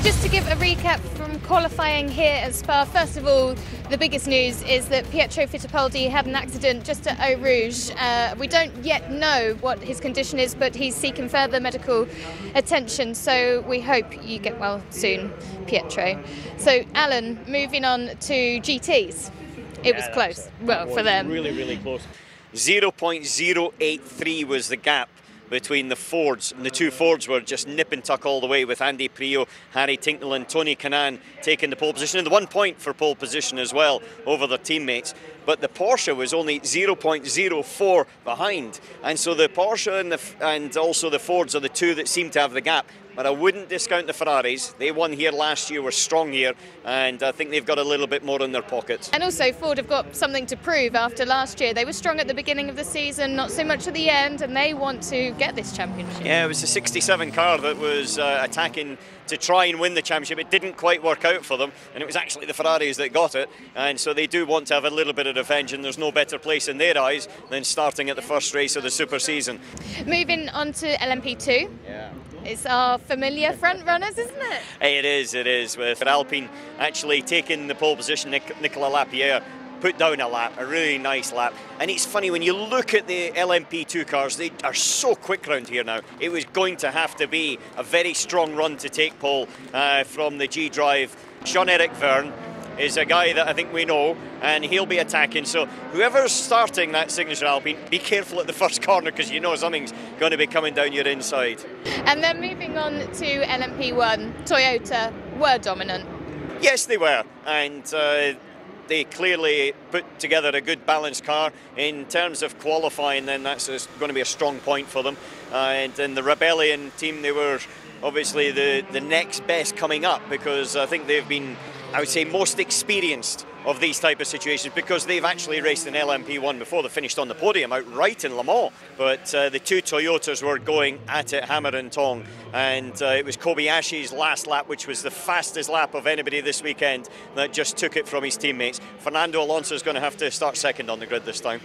just to give a recap from qualifying here at Spa, first of all, the biggest news is that Pietro Fittipaldi had an accident just at Eau Rouge. We don't yet know what his condition is, but he's seeking further medical attention, so we hope you get well soon, Pietro. So, Alan, moving on to GTs. It was close, well, for them. Really, really close. 0.083 was the gap between the Fords, and the two Fords were just nip and tuck all the way, with Andy Priaulx, Harry Tincknell and Tony Kanaan taking the pole position, and the 1 point for pole position as well over their teammates. But the Porsche was only 0.04 behind, and so the Porsche and also the Fords are the two that seem to have the gap. But I wouldn't discount the Ferraris. They won here last year, were strong here, and I think they've got a little bit more in their pockets. And also Ford have got something to prove after last year. They were strong at the beginning of the season, not so much at the end, and they want to get this championship. Yeah, it was a 67 car that was attacking to try and win the championship. It didn't quite work out for them, and it was actually the Ferraris that got it, and so they do want to have a little bit of revenge, and there's no better place in their eyes than starting at the first race of the Super Season. Moving on to LMP2. Yeah. It's our familiar front runners, isn't it? Hey, it is, with Alpine actually taking the pole position. Nicolas Lapierre put down a lap, a really nice lap. And it's funny, when you look at the LMP2 cars, they are so quick round here now. It was going to have to be a very strong run to take pole from the G-Drive. Jean-Eric Vergne is a guy that I think we know, and he'll be attacking. So whoever's starting that signature Alpine, be careful at the first corner, because you know something's going to be coming down your inside. And then moving on to LMP1, Toyota were dominant. Yes, they were, and they clearly put together a good balanced car. In terms of qualifying, then that's going to be a strong point for them. And in the Rebellion team, they were obviously the next best coming up, because I think they've been, I would say, most experienced of these type of situations, because they've actually raced in LMP1 before. They finished on the podium outright in Le Mans, but the two Toyotas were going at it hammer and tong, and it was Kobayashi's last lap, which was the fastest lap of anybody this weekend, that just took it from his teammates. Fernando Alonso is going to have to start second on the grid this time.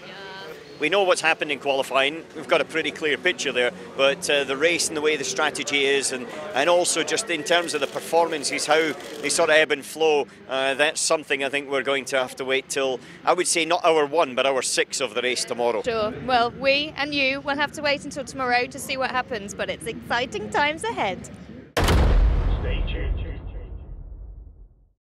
We know what's happened in qualifying. We've got a pretty clear picture there, but the race and the way the strategy is, and also just in terms of the performances, how they sort of ebb and flow, that's something I think we're going to have to wait till, I would say, not hour 1, but hour 6 of the race tomorrow. Sure. Well, we and you will have to wait until tomorrow to see what happens, but it's exciting times ahead. Stay tuned.